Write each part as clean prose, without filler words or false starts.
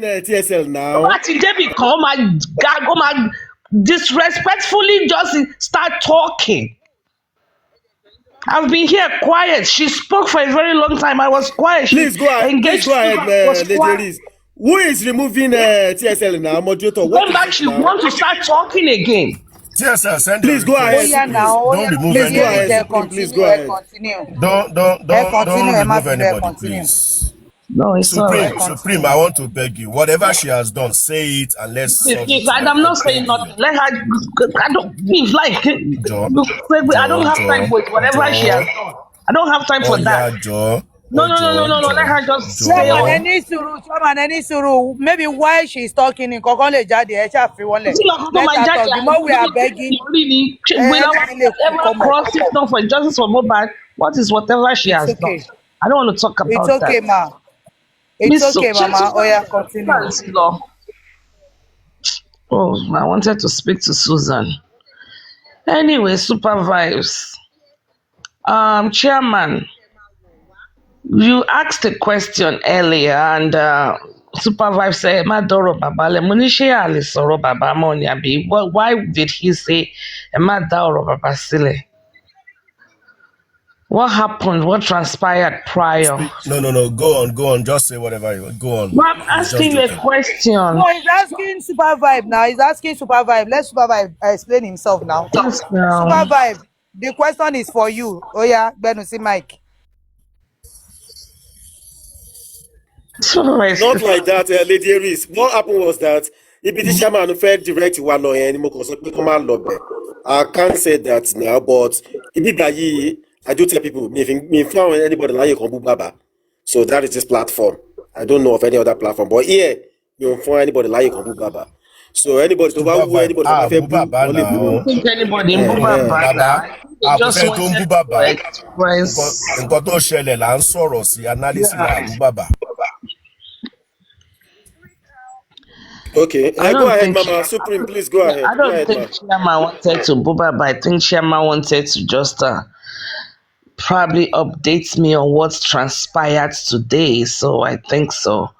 TSL now. But they become my disrespectfully just start talking. I've been here quiet. She spoke for a very long time. I was quiet. Please go ahead. Please go ahead, Lady Aries. Who is removing TSL now? Moderator, what Then is back, it she now? wants to start talking again. TSL, send Please go ahead. Yeah, now. Don't remove Please go anybody. ahead. Please go ahead. Continue. Don't remove anybody, please. No, it's all right. Supreme, I want to beg you. Whatever she has done, say it and let's solve it. I'm not saying nothing. Let her. I don't leave like. I don't have time for whatever she has done. I don't have time for that. No. Let her just stay on. Maybe while she's talking in Kokole Jadi, let her talk. The more we are begging, really, whatever crossing down for justice for mobile. What is whatever she has done? I don't want to talk about that. It's okay, ma. It's okay, Mama. Oh yeah, continue. Oh, I wanted to speak to Susan. Anyway, supervise. Chairman, you asked a question earlier, and supervisor said, "Madoro Baba, lemunishe ali soro Baba moni abi." Why did he say, "Madoro Baba sile"? What happened? What transpired prior? No. Go on. Just say whatever you want. Go on. Well, I'm asking you a question. No, he's asking Super Vibe now. He's asking Super Vibe. Let Super Vibe explain himself now. Yes, Super Vibe, the question is for you. Oh yeah, Benusi Mike. Not like that, Lady Aries. What happened was that if the chairman who fed direct one lawyer anymore, I can't say that now, but if I do tell people, me found anybody like you Baba. So that is this platform. I don't know of any other platform, but here you don't find anybody like you Baba. So anybody to who anybody I think anybody in Baba. Just wanted to express. Okay, go ahead, Mama. Supreme, please go ahead. I don't think Chairman wanted to Baba, but I think Chairman wanted to just probably update me on what's transpired today. So I think so.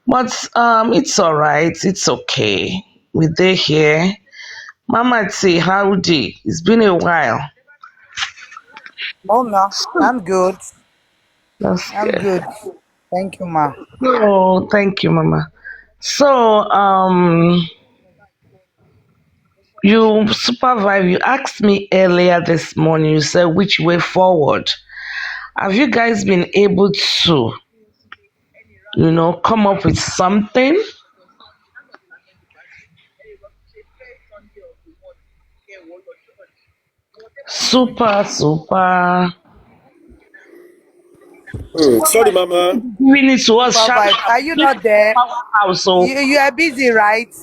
But it's all right. It's okay. We're there here. Mama T, howdy. It's been a while. Oh no, I'm good. I'm good. Thank you, Ma. Oh, thank you, Mama. So, you supervise, you asked me earlier this morning, you said which way forward. Have you guys been able to, come up with something? Super. Sorry, Mama. We need to us. Are you not there? You are busy, right?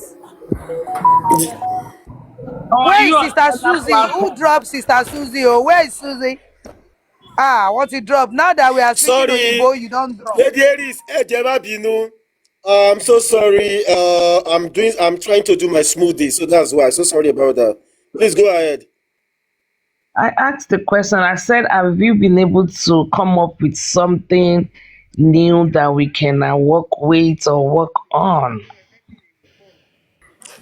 Where is Sister Susie? Who dropped Sister Susie? Oh, where is Susie? What you drop? Now that we are speaking Oyibo, you don't drop. Lady Aries, I'm so sorry. I'm trying to do my smoothie, so that's why. So sorry about that. Please go ahead. I asked the question. I said, have you been able to come up with something new that we can work with or work on?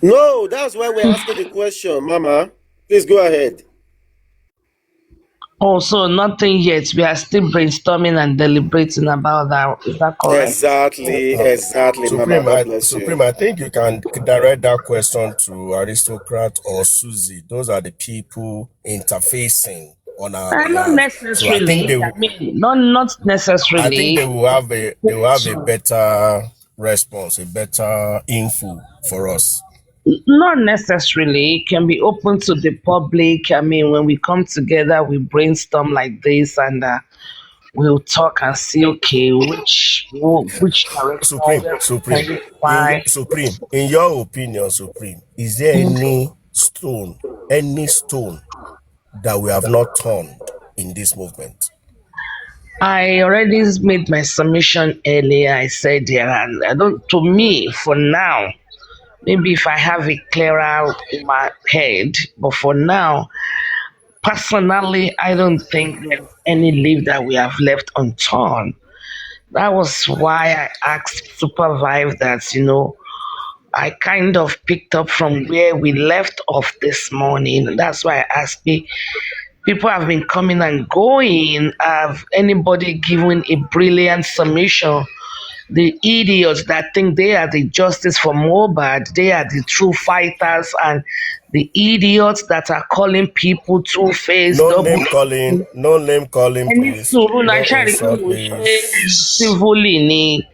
No, that's why we're asking the question, Mama. Please go ahead. Oh, so nothing yet. We are still brainstorming and deliberating about that. Is that correct? Exactly, Supreme, I think you can direct that question to Aristocrat or Susie. Those are the people interfacing on our not necessarily. So not necessarily. I think they will have a better response, a better info for us. Not necessarily. It can be open to the public. I mean, when we come together, we brainstorm like this, and we'll talk and see, okay, which direction. Supreme. In your opinion, Supreme, is there any stone that we have not turned in this movement? I already made my submission earlier. I said there, and to me, for now. Maybe if I have it clearer in my head, but for now, personally, I don't think there's any leaf that we have left unturned. That was why I asked Supervive that, I kind of picked up from where we left off this morning. That's why I asked me. People have been coming and going. Have anybody given a brilliant submission? The idiots that think they are the justice for Mohbad, they are the true fighters, and the idiots that are calling people two-faced, No double. name calling, Ẹni please. sùúrù náà No ṣàrí pé insult, mo ṣe please. civilly ni.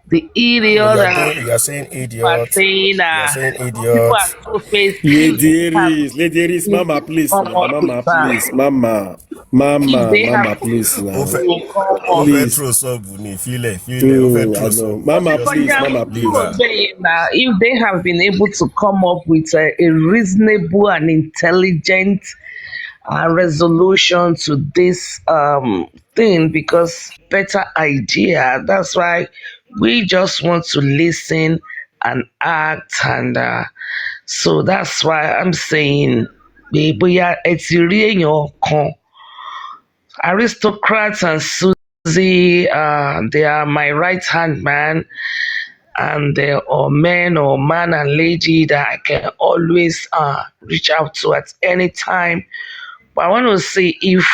The No, idiot that you are saying are idiot. saying You are saying people are idiot. two-faced. Lady Aries, Mama, please Come now. up with Mama, that. please. Mama, If they Mama, have please now. come up. Please. I know. Mama, please, Mama, Leave please. her. If they have been able to come up with a reasonable and intelligent resolution to this thing, because better idea. That's why we just want to listen and act, and so that's why I'm saying, bóyá ẹ ti rí èèyàn kan, aristocrats and Susie, they are my right hand man, and they are men or man and lady that I can always reach out to at any time. But I want to see if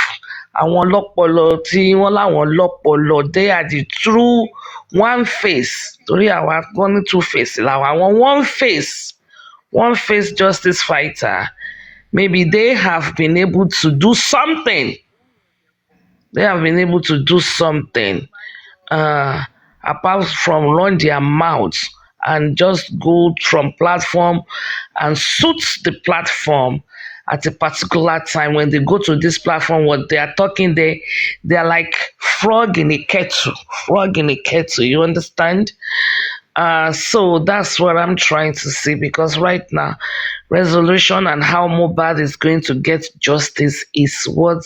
àwọn lọ́pọlọ tí wọ́n láwọn lọ́pọlọ, they are the true one face. Torí àwa wọ́n ní two face làwa, àwọn one face justice fighter. Maybe they have been able to do something. They have been able to do something apart from run their mouths and just go from platform and suit the platform at a particular time. When they go to this platform, what they are talking, they're like frog in a kettle. You understand? So that's what I'm trying to see, because right now, resolution and how Mohbad is going to get justice is what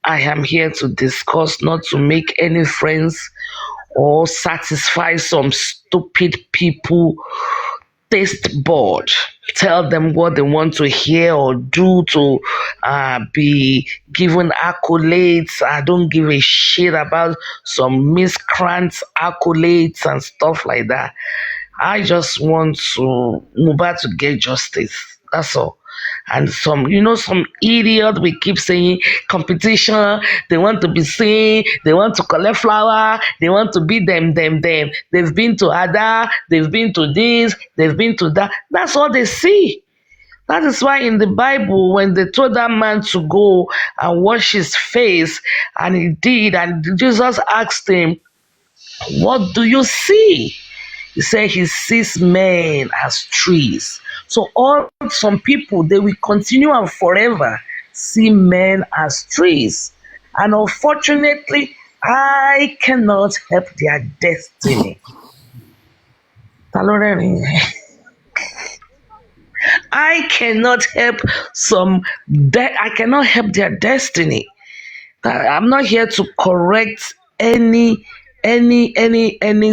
I am here to discuss, not to make any friends or satisfy some stupid people taste board. Tell them what they want to hear or do to be given accolades. I don't give a shit about some miscreants accolades and stuff like that. I just want Mohbad to get justice. That's all. And some idiot we keep saying competition, they want to be seen, they want to collect flower, they want to be them. They've been to Ada, they've been to this, they've been to that. That's all they see. That is why in the Bible, when they told that man to go and wash his face, and he did, and Jesus asked him, "What do you see?" He said he sees men as trees. So some people, they will continue and forever see men as trees. And unfortunately, I cannot help their destiny. I cannot help I cannot help their destiny. I'm not here to correct any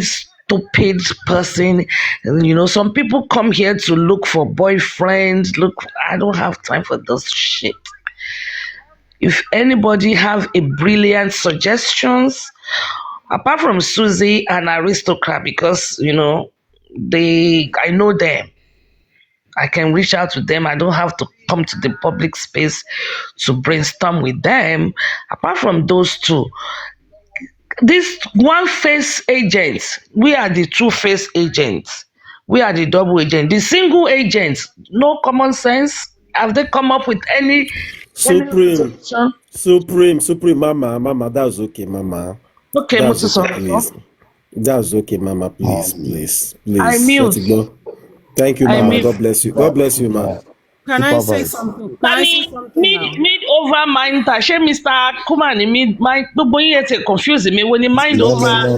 stupid person. Some people come here to look for boyfriends. Look, I don't have time for this shit. If anybody have a brilliant suggestions, apart from Susie and Aristocrat, because I know them. I can reach out to them. I don't have to come to the public space to brainstorm with them. Apart from those two, this one face agents, we are the two face agents. We are the double agent. The single agents, no common sense. Have they come up with any Supreme, Mama, that's okay, Mama. Okay, that's okay, please. That's okay, Mama, please. I mute. Let it go. Thank you, Mama. God bless you. God bless you, Mama. Can I say something? Mid over mind. She Mr. Kumani mid mind. No boy yet confuse me when he mind over.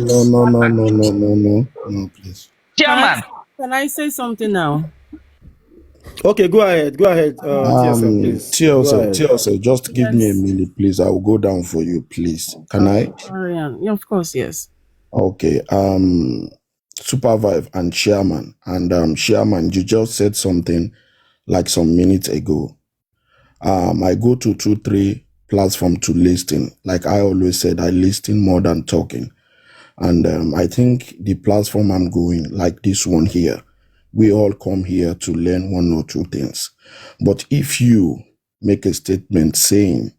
No, please. Chairman. Can I say something now? Okay, go ahead. TLC, just give me a minute, please. I will go down for you, please. Can I? Yeah, of course, yes. Okay. Supervive and Chairman. And Chairman, you just said something like some minutes ago. I go to 2-3 platform to listen. Like I always said, I listen more than talking. And I think the platform I'm going, like this one here, we all come here to learn one or two things. But if you make a statement saying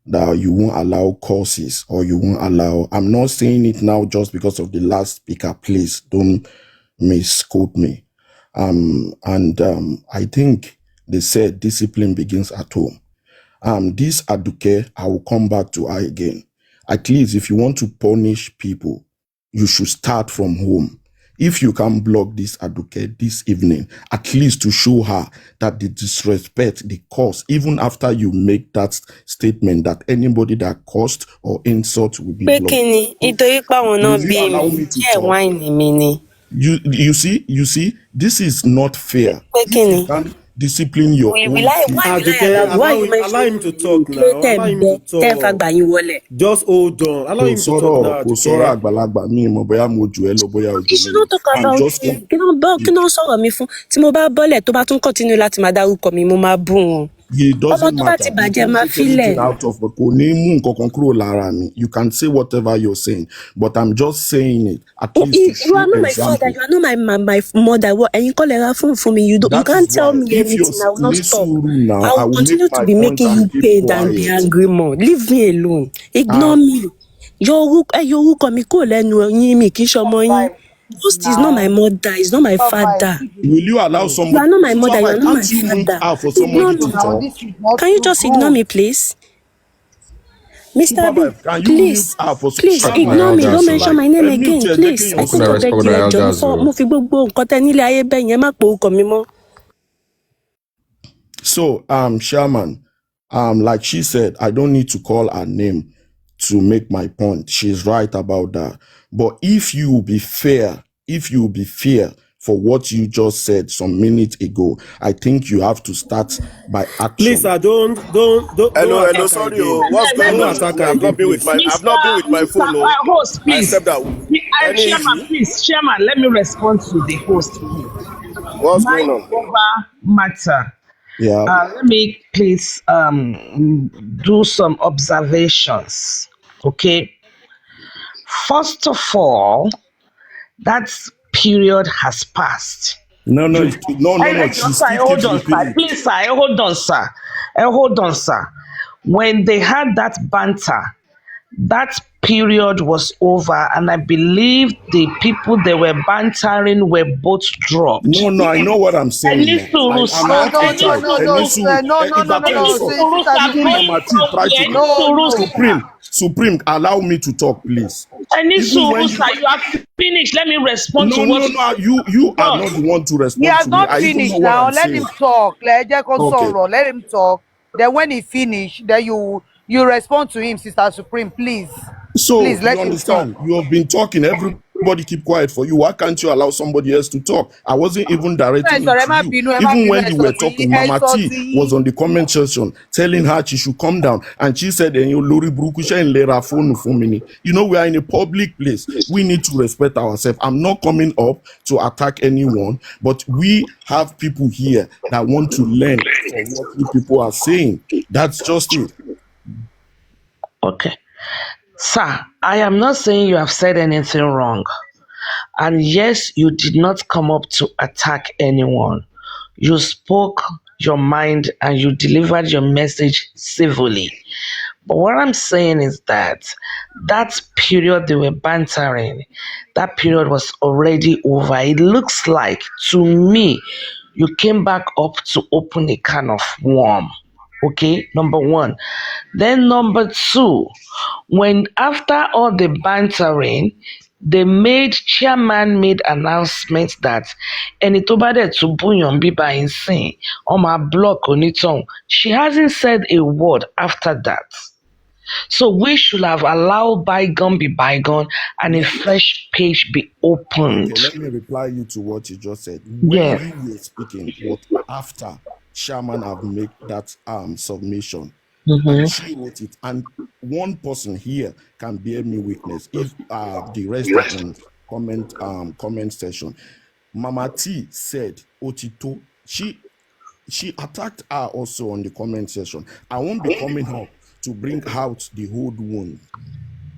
that you won't allow courses or you won't allow, I'm not saying it now just because of the last speaker, please don't misquote me. I think they said discipline begins at home. This Aduke, I will come back to her again. At least if you want to punish people, you should start from home. If you can block this Aduke this evening, at least to show her that the disrespect, the cause, even after you make that statement that anybody that caused or insult will be blocked. Will you allow me to talk? You see, this is not fair. If you can't discipline your own people. Allow him to talk now. Allow him to talk. Just hold on. Allow him to talk now. Kò sọ̀rọ̀ àgbàlagbà mi mọ̀ bóyá mo jù ẹ́ lọ bóyá o jù mí lọ. I'm just It doesn't matter. You can't take anything out of kò ní mú nǹkan kan kúrò lára mi. You can say whatever you're saying, but I'm just saying it at least to show You are not my example. father. You are not my mother. What? And you call her phone for me. You can't tell me anything. I will not stop. Now, I will continue to be making you paid and be angry more. Leave me alone. Ignore me. Your mi kò lẹ́nu yín mi kì í ṣọmọ yín. Ghost is not my mother. It's not my father. Will you allow somebody? You are not my mother. You are not my Can't you mute father. out for somebody to talk? Can you just ignore me, please? Mr. B, Can you please, mute out for please ignore me. Don't mention my name again, please. I think I beg you, ẹjọ́ before mo fi gbogbo nǹkan tẹ́ nílé ayé bẹ́ẹ̀ yẹn má pò ó kàn mí mọ́. So, Shaman, like she said, I don't need to call her name to make my point. She's right about that. But if you be fair for what you just said some minutes ago, I think you have to start by action. Please, don't. Hello, sorry. What's going on? I've not been with my phone. Host, please. I accept that. Chairman, let me respond to the host. What's going on? Over matter. Yeah. Let me please do some observations. Okay. First of all, that period has passed. No. She's Hold on, sir. Please, sir. Hold on, sir. When they had that banter, that period was over, and I believe the people they were bantering were both dropped. No, I know what I'm saying. No. Supreme, allow me to talk, please. You have finished. Let me respond to what. No, you are not the one to respond. He has to not me. finished now. Let him talk. Let him talk. Then when he finish, then you respond to him, Sister Supreme, please. So please let you him understand? talk. You have been talking. Everybody keep quiet for you. Why can't you allow somebody else to talk? I wasn't even directing it to you. Even when you were talking, Mama T was on the comment section telling her she should come down, and she said, "You know, we are in a public place. We need to respect ourselves. I'm not coming up to attack anyone, but we have people here that want to learn from what you people are saying. That's just it." Okay. Sir, I am not saying you have said anything wrong. And yes, you did not come up to attack anyone. You spoke your mind and you delivered your message civilly. But what I'm saying is that period they were bantering, that period was already over. It looks like, to me, you came back up to open a can of worm. Okay, number one. Then number two, when after all the bantering, chairman made announcement that ẹni tó bá dẹ̀ tún búyàn bíbá yín sìn on my block onítọ̀hún. She hasn't said a word after that. So we should have allowed bygone be bygone and a fresh page be opened. Okay, let me reply you to what you just said. Yeah. When you were speaking, what after Shaman have made that submission, and she wrote it, and one person here can bear me witness. If the rest are on comment section, Mama T said Otito. She attacked her also on the comment section. I won't be coming up to bring out the old wound.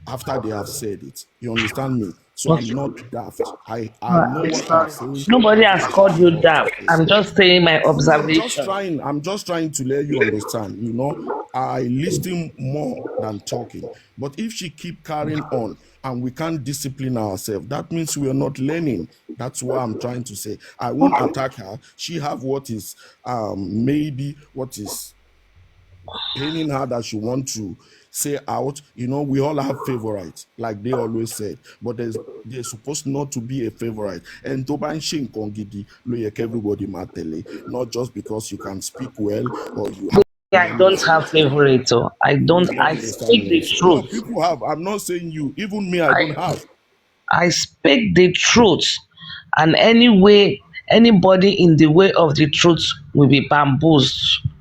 after they have said it. You understand me? So I'm not daft. I know what I'm saying. Nobody has called you daft. Yes. I'm just saying my No, observation. I'm just trying to let you understand. You know, I listen more than talking. But if she keep carrying on and we can't discipline ourselves, that means we are not learning. That's what I'm trying to say. I won't attack her. She have what is maybe what is paining her that she want to say out. You know, we all have favorites, like they always said, but there's supposed not to be a favorite. And to ban shin kongidi loyek everybody matele, not just because you can speak well or you have I don't have favorite. I don't. you I understand speak what I'm the saying. No, truth. people have. I'm not saying you, even me, I don't I have. I speak the truth, and anybody in the way of the truth will be bamboozled,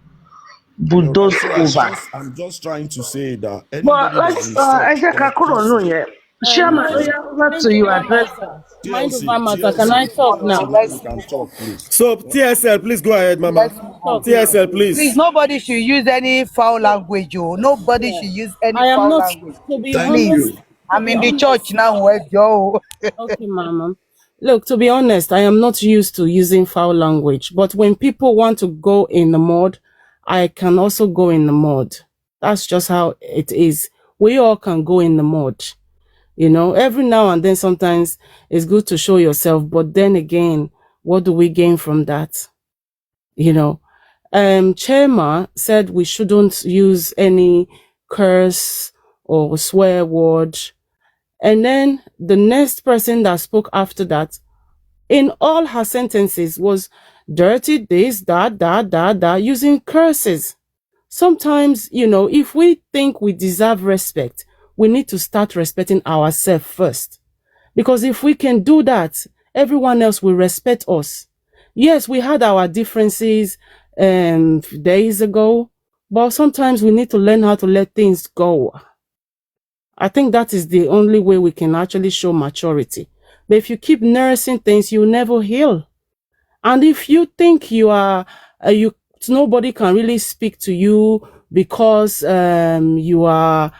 All right. bulldozed So over. I'm just trying to say that But anybody that let's ẹ insults jẹ́ ká or kúrò nù curses, yẹn. Chairman, okay. over Mind to you over address. matter. Mind over TLC, matter. Can I TLC, talk TLC, now? now Let's you can move on. talk, please. So TSL, please go ahead, Mama. Let's move on. Talk now. TSL, Please, please. nobody should use any foul language. Nobody Yeah. should use any I am foul not, language. to be Thank Please. honest, you. I'm in the church now. Where Joe? okay, mama. Look, to be honest, I am not used to using foul language, but when people want to go in the mud, I can also go in the mud. That's just how it is. We all can go in the mud. You know, every now and then sometimes it's good to show yourself, but then again, what do we gain from that? You know, Chema said we shouldn't use any curse or swear word. And then the next person that spoke after that, in all her sentences, was dirty this, that, using curses. Sometimes, you know, if we think we deserve respect, we need to start respecting ourselves first. Because if we can do that, everyone else will respect us. Yes, we had our differences days ago, but sometimes we need to learn how to let things go. I think that is the only way we can actually show maturity. But if you keep nursing things, you'll never heal. And if you think you are, nobody can really speak to you because you are,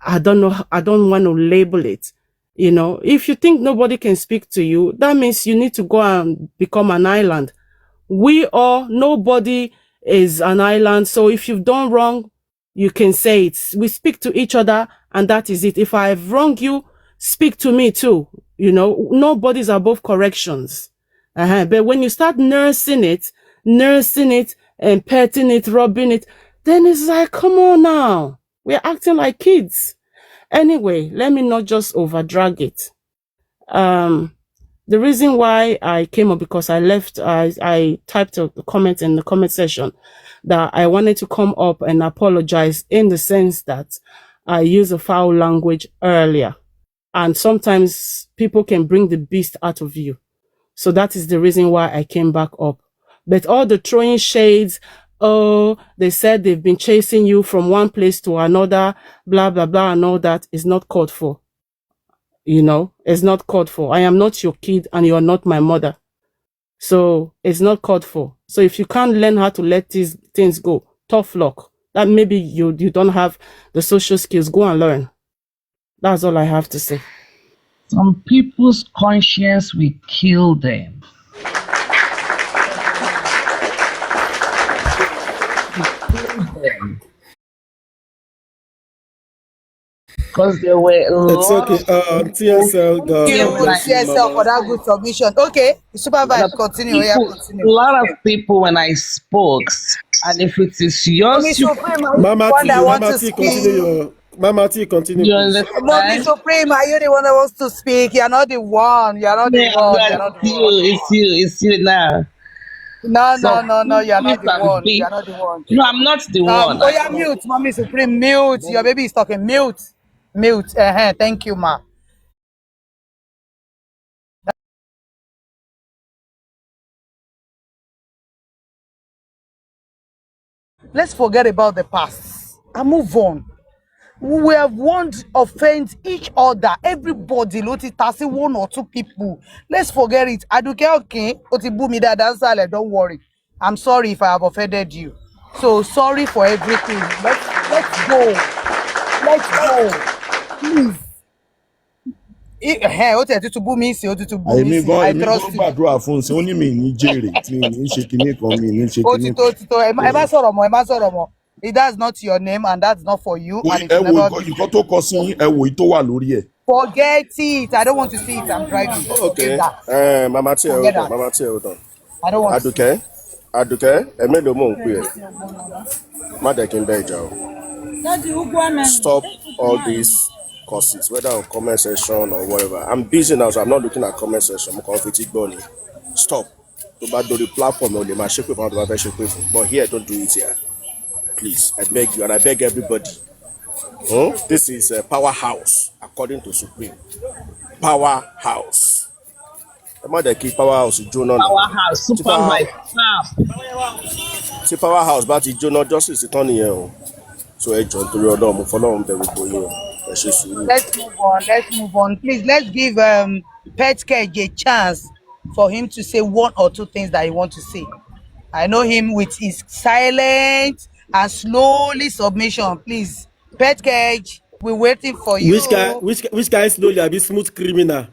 I don't know, I don't want to label it. You know, if you think nobody can speak to you, that means you need to go and become an island. Nobody is an island. So if you've done wrong, you can say it. We speak to each other and that is it. If I have wronged you, speak to me too. You know, nobody's above corrections. But when you start nursing it and petting it, rubbing it, then it's like, come on now. We're acting like kids. Anyway, let me not just overdrag it. The reason why I came up because I typed a comment in the comment section that I wanted to come up and apologize in the sense that I used a foul language earlier. And sometimes people can bring the beast out of you. So that is the reason why I came back up. But all the throwing shades, oh, they said they've been chasing you from one place to another, blah, blah, blah, and all that is not called for. You know, it's not called for. I am not your kid and you're not my mother. So it's not called for. So if you can't learn how to let these things go, tough luck. That maybe you don't have the social skills, go and learn. That's all I have to say. Some people's conscience will kill them. Because there were a It's lot okay. of people TSL, Thank you, God bless you, CSL, for Mama. that good submission. Okay, supervise, continue. Yeah, a continue. lot of people when I spoke, and if it is Mommy yours, Supreme, are you the Mama one T, that wants Mama to T, continue speak? your Mama T, continue, you please. Mommy understand? Supreme, are you the one that wants to speak? You're not the one. You're not the Yeah, one. You're but not the it's one. you, it's you now. No, So no, no, no. You're please not the and one. be. You're not the one. No, I'm not the one. Oh yeah, mute, Mommy Supreme, mute. Your baby is talking. Mute, mute. Thank you, ma. Let's forget about the past and move on. We have want offend each other. Everybody, Loti Tasi, one or two people. Let's forget it. Aduke, okay. Oti bumi da dansale. Don't worry. I'm sorry if I have offended you. So sorry for everything. Let's go. Let's go. Please. Ó tẹ̀ tútù bú mi sí, ó tútù bú mi èmi sí. gan I èmi trust gan you. gbàdúrà fún un sí ó ní mi ní jèrè mi ní ṣe kinní kan mi ní ṣe kinní kan. Ó ti tó. Ẹ má sọ̀rọ̀ mọ́. That's not your name and that's not for you and it ẹ will wo never be. nǹkan tó kọ sí yín, ẹ wo èyí tó wà lórí ẹ̀. Forget it. I don't want to see it. I'm driving. Okay. Forget that. Mama T, Forget hold on. that. Mama T, hold on. I don't want to see it. Adùkẹ́, mélòó mò ń pè ẹ́? Má dẹ̀ kí n bẹ́ ìjà o. Stop all these courses, whether on comment section or whatever. I'm busy now, so I'm not looking at comment section. Mo kàn fi tí gbọ́ ni. Stop. Tó bá dórí platform o lè máa ṣépè fún àwọn tó bá fẹ́ ṣépè fún. But here, don't do it here. Please, I beg you and I beg everybody. This is a powerhouse, according to Supreme. Powerhouse. Ẹ má dẹ̀ kí powerhouse jóná náà. Powerhouse, supervise. Tí powerhouse bá ti jóná justice ti tán nìyẹn o. So ẹ jọ̀ọ́ nítorí Ọlọ́run mo fọlọ́run bẹ̀ gbogbo yín o. Ẹ ṣe sùúrù. Let's move on. Please, let's give Pet Cage a chance for him to say one or two things that he wants to say. I know him with his silent and slowly submission. Please, Pet Cage, we're waiting for you. Which guy slowly? I be smooth criminal.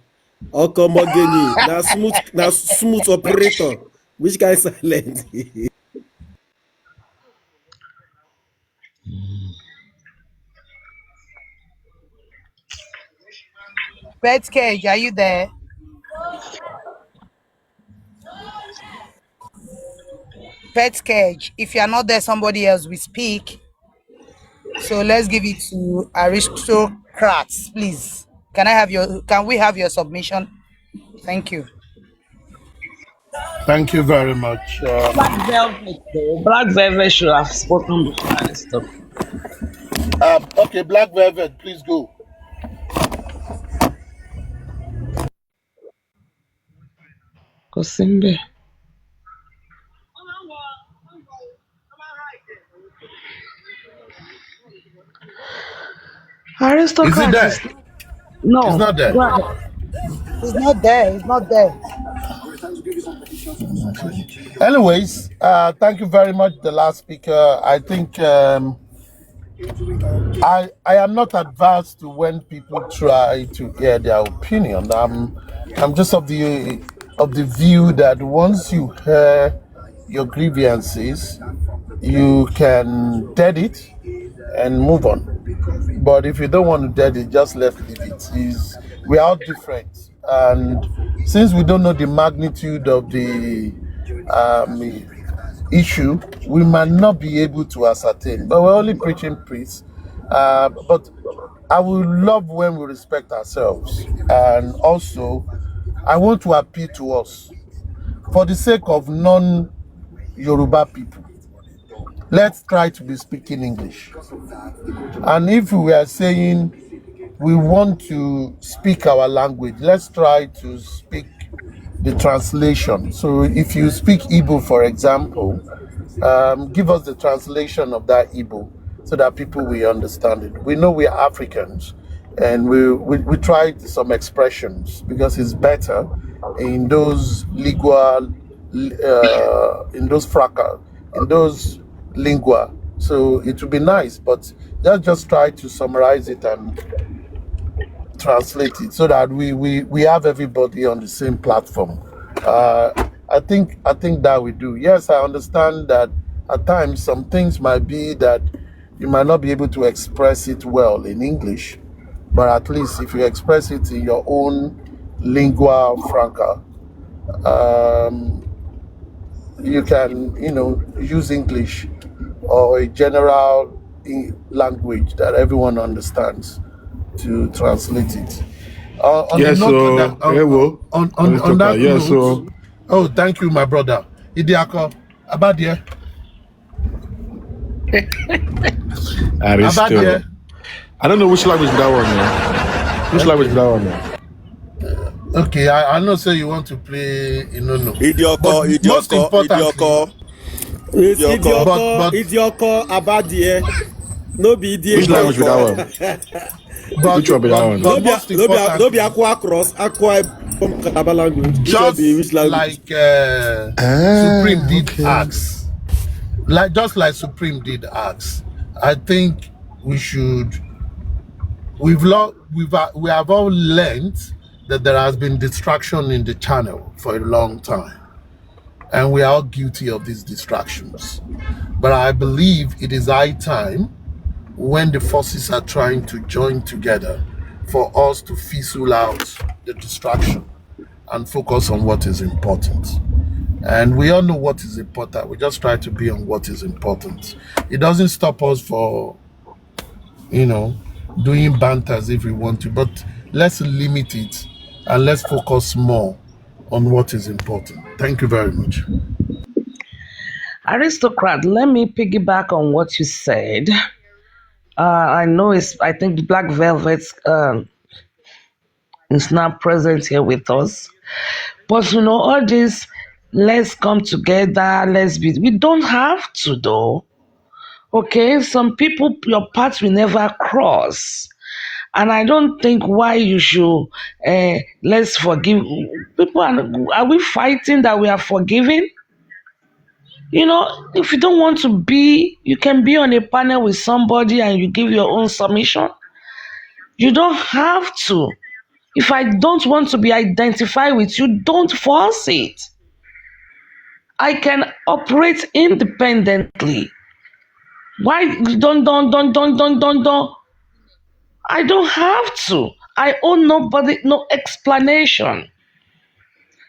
Or Komogeni. Now smooth operator. Which guy silent? Pet Cage, are you there? Pet Cage, if you are not there, somebody else will speak. So let's give it to aristocrats, please. Can we have your submission? Thank you. Thank you very much. Black Velvet, though. Black Velvet should have spoken before I stopped. Okay, Black Velvet, please go. Kosimbe. Aristocrat Is he there? No. He's not there. He's not there. He's not there. Anyways, thank you very much, the last speaker. I think I am not adverse to when people try to hear their opinion. I'm just of the view that once you hear your grievances, you can dead it and move on. But if you don't want to dead it, just leave it. We are all different, and since we don't know the magnitude of the issue, we might not be able to ascertain. But we're only preaching peace. But I would love when we respect ourselves, and also I want to appeal to us for the sake of non-Yoruba people. Let's try to be speaking English. And if we are saying we want to speak our language, let's try to speak the translation. So if you speak Igbo, for example, give us the translation of that Igbo so that people will understand it. We know we are Africans, and we tried some expressions because it's better in those lingual, in those fracas, in those lingua. So it would be nice, but let's just try to summarize it and translate it so that we have everybody on the same platform. I think that we do. Yes, I understand that at times some things might be that you might not be able to express it well in English, but at least if you express it in your own lingua franca, you can, use English or a general language that everyone understands to translate it. Yes, so on that yes, note, so oh, thank you, my brother. Idiako, Abadie. Aristo. I don't know which language that one. Yeah. Which language that one? Yeah. Okay, I know. So you want to play, no. Idioko. It's Idioko, Abadie. No be Idioko. Which language that one? Which one be that one? No be Aqua Cross, Aqua from Kataba language. Just which language? like Supreme did ask. Just like Supreme did ask. I think we have all learned that there has been distraction in the channel for a long time, and we are all guilty of these distractions. But I believe it is high time, when the forces are trying to join together, for us to fizzle out the distraction and focus on what is important. And we all know what is important. We just try to be on what is important. It doesn't stop us for, doing banters if we want to, but let's limit it and let's focus more on what is important. Thank you very much. Aristocrat, let me piggyback on what you said. I think Black Velvet is now present here with us. But all this, let's come together, we don't have to though. Okay, some people, your paths will never cross. And I don't think why you should, let's forgive. People, are we fighting that we are forgiving? If you don't want to be, you can be on a panel with somebody and you give your own submission. You don't have to. If I don't want to be identified with you, don't force it. I can operate independently. Why don't? I don't have to. I owe nobody no explanation.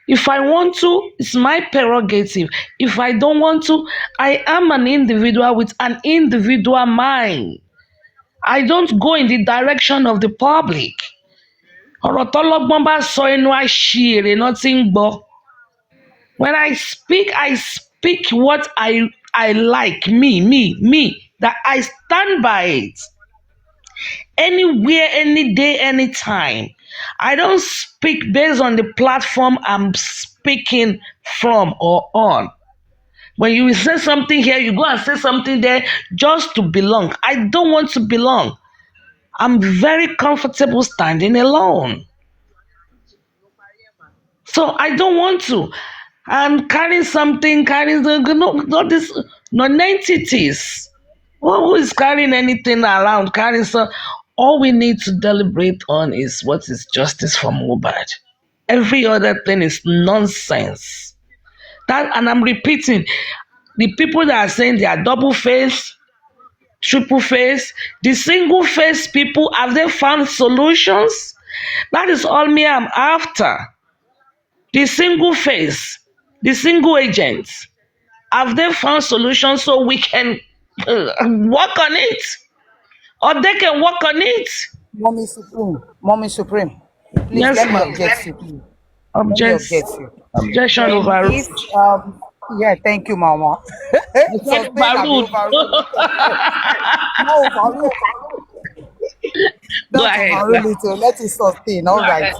If I want to, it's my prerogative. If I don't want to, I am an individual with an individual mind. I don't go in the direction of the public. Ọ̀rọ̀ tọ́lọ́gbọ́n bá sọ ẹnu àṣìírí náà tí ń gbọ́. When I speak what I like, me, that I stand by it. Anywhere, any day, anytime. I don't speak based on the platform I'm speaking from or on. When you say something here, you go and say something there just to belong. I don't want to belong. I'm very comfortable standing alone. So I don't want to. I'm carrying not this non-entities. Who is carrying anything around? All we need to deliberate on is what is justice for Mohbad. Every other thing is nonsense. And I'm repeating, the people that are saying they are double face, triple face, the single face people, have they found solutions? That is all me I'm after. The single face, the single agents, have they found solutions so we can work on it? Or they can work on it? Mommy Supreme, please Yes, let me ma'am. object you, please. Let me object you. Objection overruled. If yeah, thank you, Mama. Said overruled. No, overruled. Go Don't ahead. overrule it. Let it sustain. All right.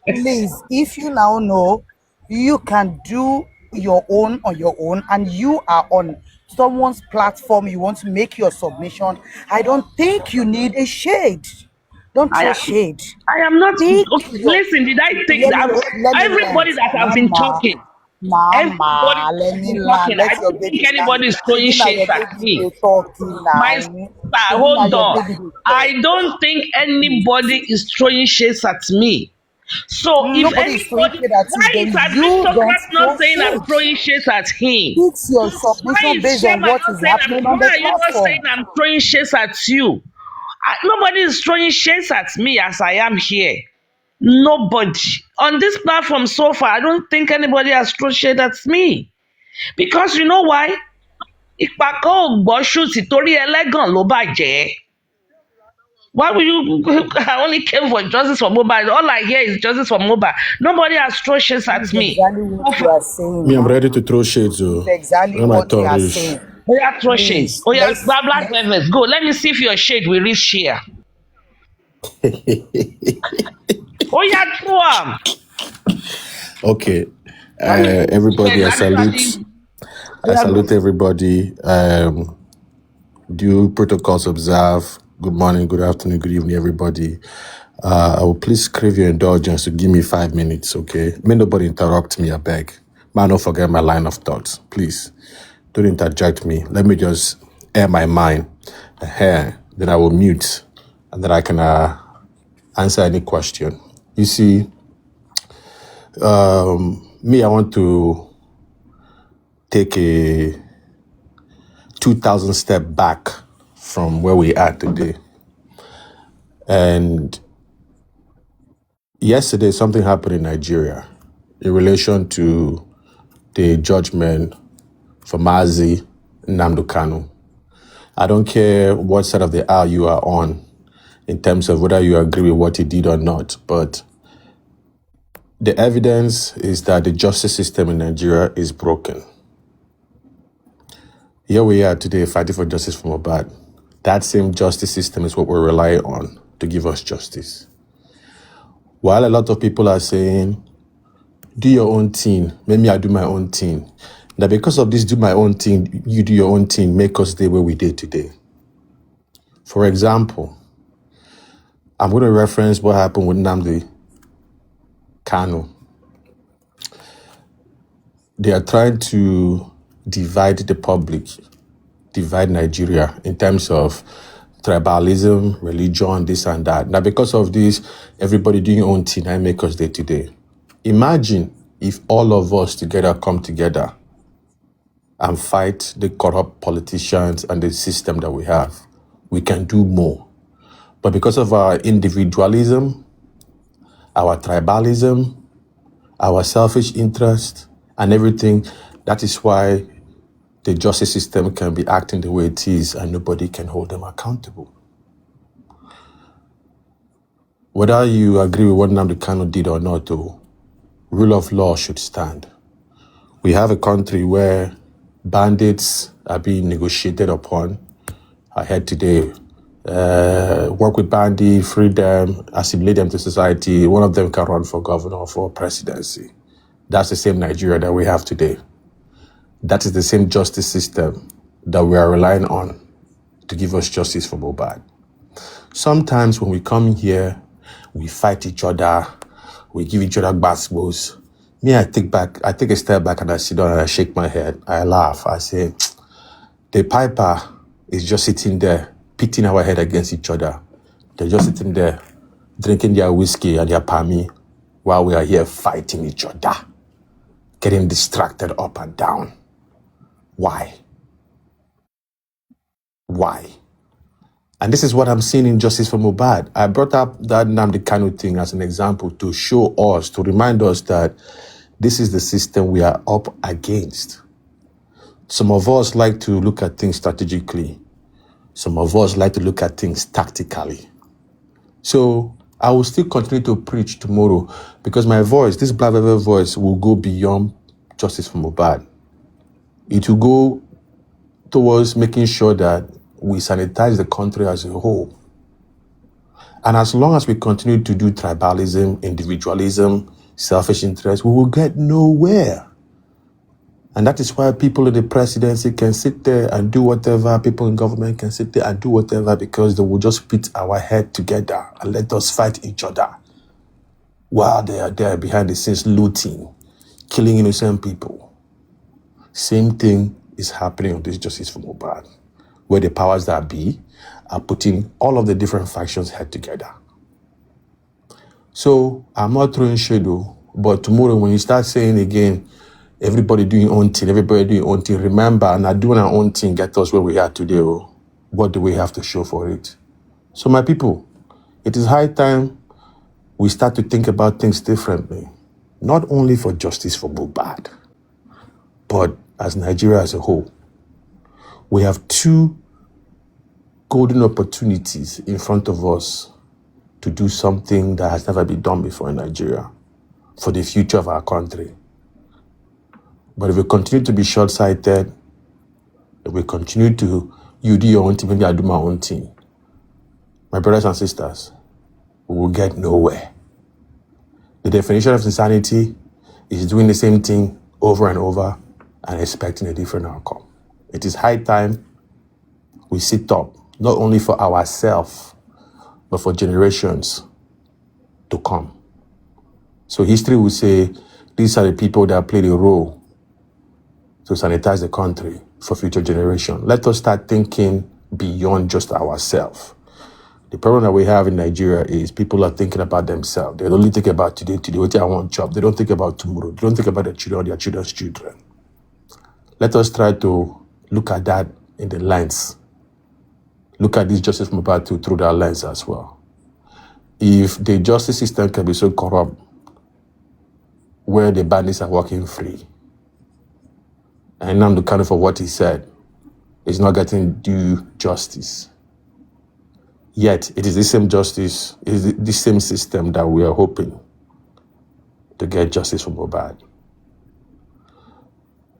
Please, if you now know you can do your own on your own and you are on someone's platform, you want to make your submission, I don't think you need a shade. Don't throw shade. I am not. Take Listen, did I think that everybody that have been talking? Mama, let me learn. I don't think anybody is throwing shades at me. My sister, hold on. I don't think anybody is throwing shades at me. So if anybody, why is Aristocrat not saying I'm throwing shades at him? Fix your submission based on what is happening on the Why are you not platform. saying I'm throwing shades at you? Nobody is throwing shades at me as I am here. Nobody. On this platform so far, I don't think anybody has thrown shade at me. Because you know why? Ìpàkọ́ ògbọ́ ṣùtì torí ẹlẹ́gàn ló bàjẹ́. Why will you? I only came for justice for Mohbad. All I hear is justice for Mohbad. Nobody has thrown shades at me. Exactly what you are saying. Me, I'm ready to throw shades. Exactly what you are saying. Oh yeah, throw shades. Oh yeah, Black Velvet. Go. Let me see if your shade will reach here. Oh yeah, throw them. Okay. Everybody, I salute everybody. Due protocols observe. Good morning, good afternoon, good evening, everybody. I will please crave your indulgence to give me 5 minutes, okay? May nobody interrupt me, I beg. Man, don't forget my line of thoughts. Please, don't interject me. Let me just air my mind. Then I will mute, and then I can answer any question. You see, Me, I want to take a 2,000 step back from where we are today. And yesterday, something happened in Nigeria in relation to the judgment for Mazi Nnamdi Kanu. I don't care what side of the aisle you are on in terms of whether you agree with what he did or not, but the evidence is that the justice system in Nigeria is broken. Here we are today fighting for justice for Mohbad. That same justice system is what we rely on to give us justice. While a lot of people are saying, do your own thing, maybe I do my own thing. Now because of this do my own thing, you do your own thing, make us the way we did today. For example, I'm going to reference what happened with Nnamdi Kanu. They are trying to divide the public, divide Nigeria in terms of tribalism, religion, this and that. Now, because of this, everybody doing your own thing, I make us day today. Imagine if all of us together come together and fight the corrupt politicians and the system that we have. We can do more. But because of our individualism, our tribalism, our selfish interest, and everything, that is why the justice system can be acting the way it is and nobody can hold them accountable. Whether you agree with what Nnamdi Kanu did or not, though, rule of law should stand. We have a country where bandits are being negotiated upon. I heard today, work with bandits, free them, assimilate them to society. One of them can run for governor or for presidency. That's the same Nigeria that we have today. That is the same justice system that we are relying on to give us justice for Mohbad. Sometimes when we come in here, we fight each other, we give each other basketballs. Me, I take a step back and I sit down and I shake my head. I laugh. I say, the piper is just sitting there, pitting our head against each other. They're just sitting there, drinking their whiskey and their palmy while we are here fighting each other, getting distracted up and down. Why? Why? And this is what I'm seeing in Justice for Mohbad. I brought up that Nnamdi Kanu thing as an example to show us, to remind us that this is the system we are up against. Some of us like to look at things strategically. Some of us like to look at things tactically. So I will still continue to preach tomorrow because my voice, this Black Velvet voice, will go beyond Justice for Mohbad. It will go towards making sure that we sanitize the country as a whole. And as long as we continue to do tribalism, individualism, selfish interest, we will get nowhere. And that is why people in the presidency can sit there and do whatever, people in government can sit there and do whatever because they will just put our head together and let us fight each other while they are there behind the scenes looting, killing innocent people. Same thing is happening on this Justice for Mohbad, where the powers that be are putting all of the different factions head together. So I'm not throwing shade, but tomorrow when you start saying again, everybody doing your own thing, remember, not doing our own thing get us where we are today. What do we have to show for it? So my people, it is high time we start to think about things differently, not only for justice for Mohbad, but as Nigeria as a whole. We have two golden opportunities in front of us to do something that has never been done before in Nigeria for the future of our country. But if we continue to be short-sighted, if we continue to, you do your own thing, maybe I do my own thing, my brothers and sisters, we will get nowhere. The definition of insanity is doing the same thing over and over and expecting a different outcome. It is high time we sit up, not only for ourselves, but for generations to come. So history will say, these are the people that played a role to sanitize the country for future generations. Let us start thinking beyond just ourselves. The problem that we have in Nigeria is people are thinking about themselves. They only think about today, what I want job. They don't think about tomorrow. They don't think about their children or their children's children. Let us try to look at that in the lens. Look at this justice movement through that lens as well. If the justice system can be so corrupt, where the bandits are walking free, and I'm looking for what he said, is not getting due justice. Yet, it is the same justice, it is the same system that we are hoping to get justice for Mohbad.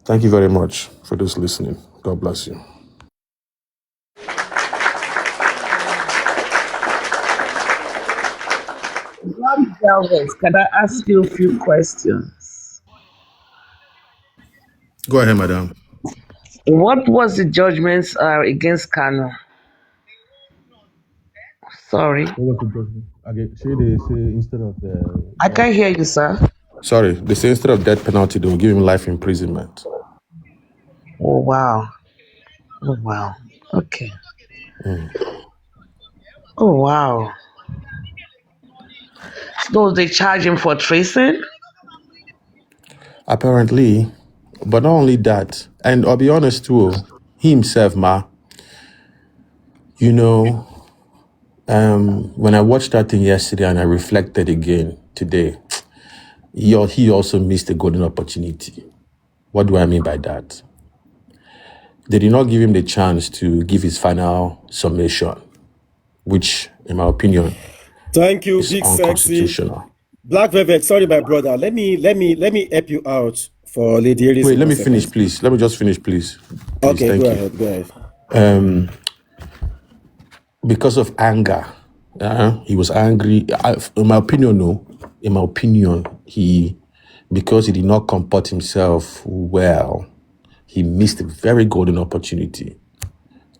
Thank you very much for those listening. God bless you. Galvez, can I ask you a few questions? Go ahead, madam. What was the judgments against Kano? Sorry. What was the judgment? Should they say instead of I can't hear you, sir. Sorry, they say instead of death penalty, they will give him life imprisonment. Oh, wow. Oh, wow. Okay. Oh, wow. So they charge him for treason? Apparently, but not only that, and I'll be honest too, he himself, when I watched that thing yesterday and I reflected again today, he also missed a golden opportunity. What do I mean by that? They did not give him the chance to give his final summation, which, in my opinion, Thank you, is big unconstitutional. sexy. Black Velvet, sorry, my brother. Let me help you out for Lady Aries. Wait, let me finish, please. Let me just finish, please. Okay, thank go you. ahead. Go ahead. Because of anger, he was angry. In my opinion, because he did not comport himself well, he missed a very golden opportunity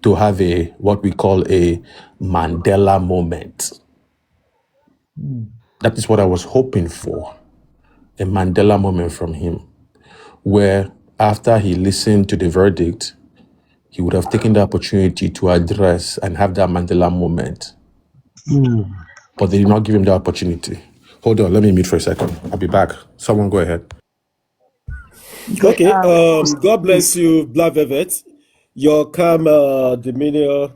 to have what we call a Mandela moment. That is what I was hoping for, a Mandela moment from him, where after he listened to the verdict, he would have taken the opportunity to address and have that Mandela moment. But they did not give him the opportunity. Hold on, let me mute for a second. I'll be back. Someone go ahead. Okay. God bless you, Black Velvet. Your calm demeanor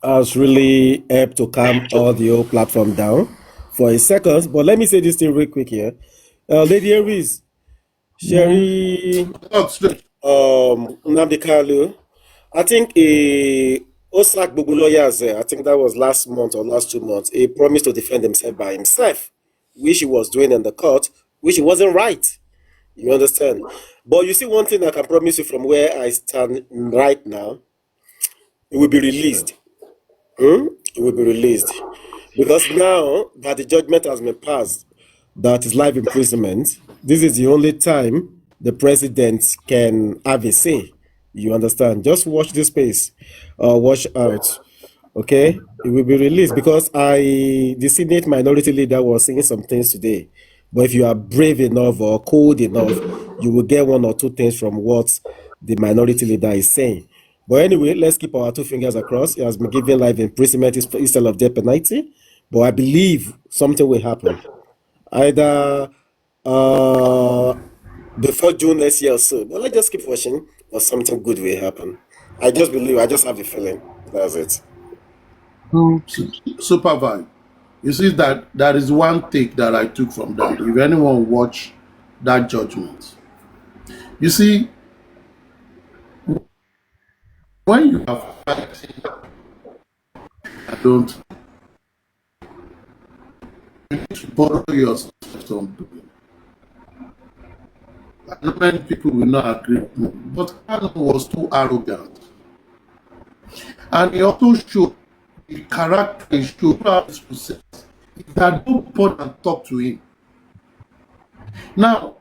has really helped to calm all the whole platform down for a second. But let me say this thing real quick here. Lady Aries, Sherry, Nnamdi Kalu, I think Osak Bugu lawyers, I think that was last month or last 2 months, he promised to defend himself by himself, which he was doing in the court, which he wasn't right. You understand? But you see, one thing I can promise you from where I stand right now, it will be released. It will be released. Because now that the judgment has been passed, that is life imprisonment, this is the only time the president can have a say. You understand? Just watch this space. Watch out. Okay? It will be released because the Senate minority leader was saying some things today. But if you are brave enough or cold enough, you will get one or two things from what the minority leader is saying. But anyway, let's keep our two fingers across. He has been given life imprisonment instead of death penalty. But I believe something will happen. Either before June next year or so. But let's just keep watching, or something good will happen. I just believe, I just have the feeling. That's it. Supervise. You see that is one take that I took from that. If anyone watch that judgment, you see, when you are fighting, I don't. You need to borrow yourself something. I know many people will not agree with me, but Kanu was too arrogant, and he also showed the character he showed throughout his process. He had nobody and talk to him. Now,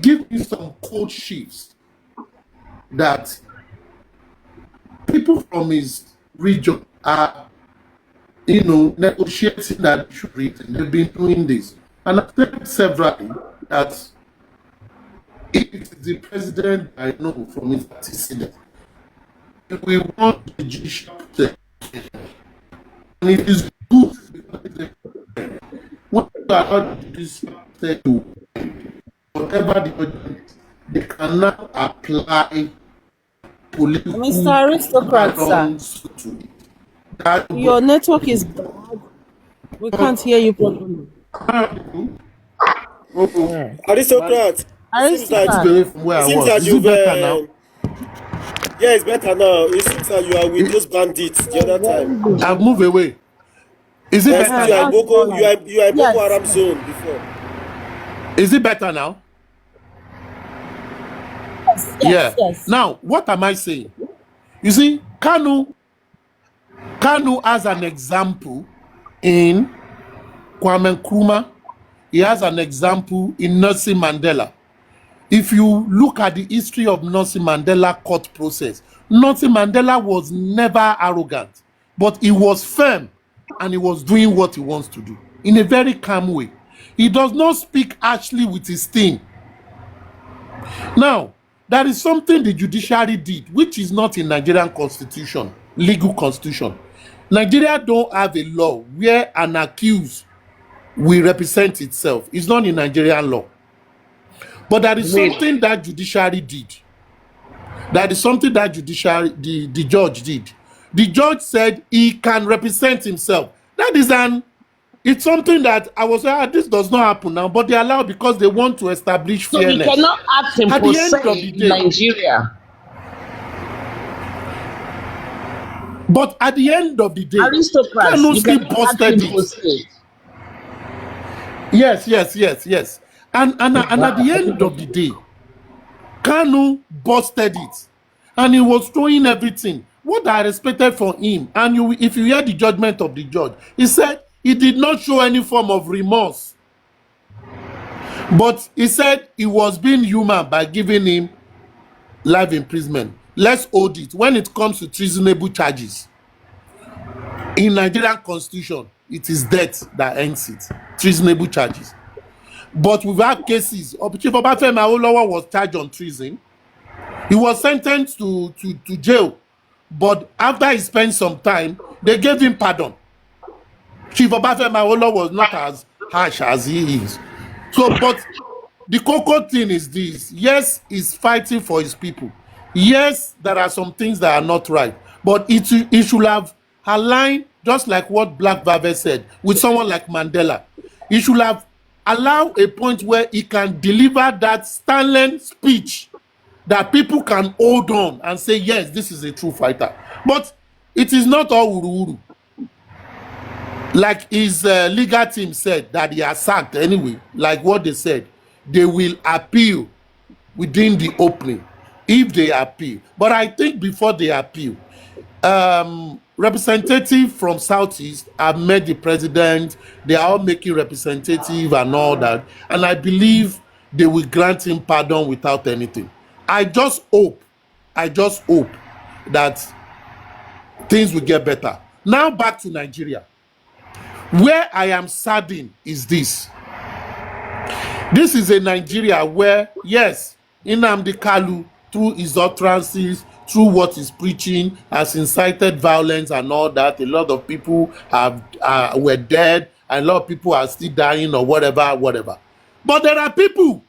give me some code shifts that people from his region are, negotiating that issue. They've been doing this. And I've said severally that if it is the president I know from his antecedent, if we want the judicial process, And it is good because when you are not distracted to whatever the judgment, they cannot apply Mr. political Aristocrat, sir, balance to it. That your network is bad. We can't hear you properly. All right. Aristocrat, it seems that Aristocrat, away from where it I seems was. that Is it you've better now? yeah, it's better now. It seems that you are with those bandits the other time. very good. I've moved away. Is it Since better you are in now? That's more Boko, like you are in Boko yes. Haram zone before. Is it better now? Yes, Yeah. yes. Now, what am I saying? You see, Kanu has an example in Kwame Nkrumah. He has an example in Nelson Mandela. If you look at the history of Nelson Mandela court process, Nelson Mandela was never arrogant, but he was firm and he was doing what he wants to do in a very calm way. He does not speak harshly with his team. Now, there is something the judiciary did, which is not in Nigerian constitution, legal constitution. Nigeria don't have a law where an accused will represent itself. It's not in Nigerian law. But there is something that judiciary did. That is something that the judge did. The judge said he can represent himself. That is it's something that I was saying, this does not happen now, but they allow because they want to establish So you fairness. cannot act in At the end of se the in day, Nigeria. but at the end of the day, Aristocrats, Kanu you still cannot act busted in it. se. Yes. And at the end of the day, Kanu busted it. And he was throwing everything. What I expected from him, and if you hear the judgment of the judge, he said he did not show any form of remorse. But he said he was being human by giving him life imprisonment. Let's hold it. When it comes to treasonable charges, in Nigerian constitution, it is death that ends it. Treasonable charges. But we've had cases. Chief Obafemi Awolowo was charged on treason. He was sentenced to jail. But after he spent some time, they gave him pardon. Chief Obafemi Awolowo was not as harsh as he is. So, but the cocoa thing is this. Yes, he's fighting for his people. Yes, there are some things that are not right. But it should have aligned, just like what Black Velvet said, with someone like Mandela. He should have allowed a point where he can deliver that Stanley speech that people can hold on and say, yes, this is a true fighter. But it is not all uru-uru. Like his legal team said that he has sacked anyway, like what they said, they will appeal within the opening if they appeal. But I think before they appeal, representatives from Southeast have met the president. They are all making representative and all that. And I believe they will grant him pardon without anything. I just hope that things will get better. Now back to Nigeria. Where I am saddened is this. This is a Nigeria where, yes, Nnamdi Kanu, through his utterances, through what he's preaching, has incited violence and all that. A lot of people were dead, and a lot of people are still dying or whatever. But there are people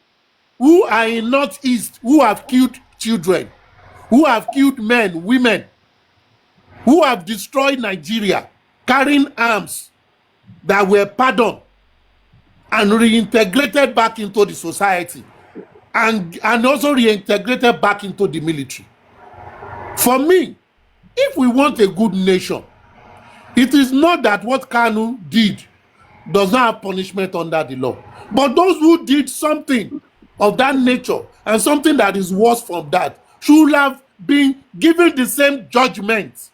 who are in Northeast who have killed children, who have killed men, women, who have destroyed Nigeria, carrying arms that were pardoned and reintegrated back into the society and also reintegrated back into the military. For me, if we want a good nation, it is not that what Kanu did does not have punishment under the law. But those who did something of that nature and something that is worse from that should have been given the same judgment.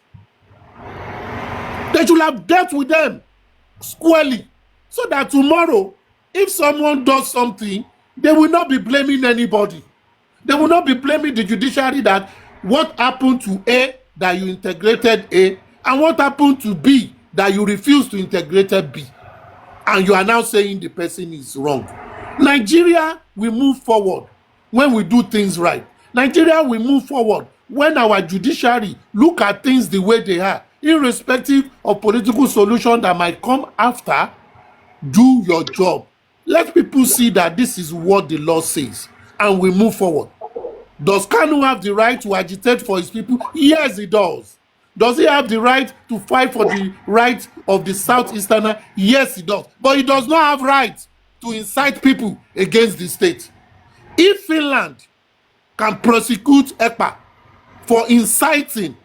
They should have dealt with them squarely so that tomorrow, if someone does something, they will not be blaming anybody. They will not be blaming the judiciary that what happened to A, that you integrated A, and what happened to B, that you refused to integrate B. And you are now saying the person is wrong. Nigeria will move forward when we do things right. Nigeria will move forward when our judiciary look at things the way they are. irrespective of political solution that might come after, do your job. Let people see that this is what the law says, and we move forward. Does Kanu have the right to agitate for his people? Yes, he does. Does he have the right to fight for the right of the Southeasterner? Yes, he does. But he does not have right to incite people against the state. If Finland can prosecute EPA for inciting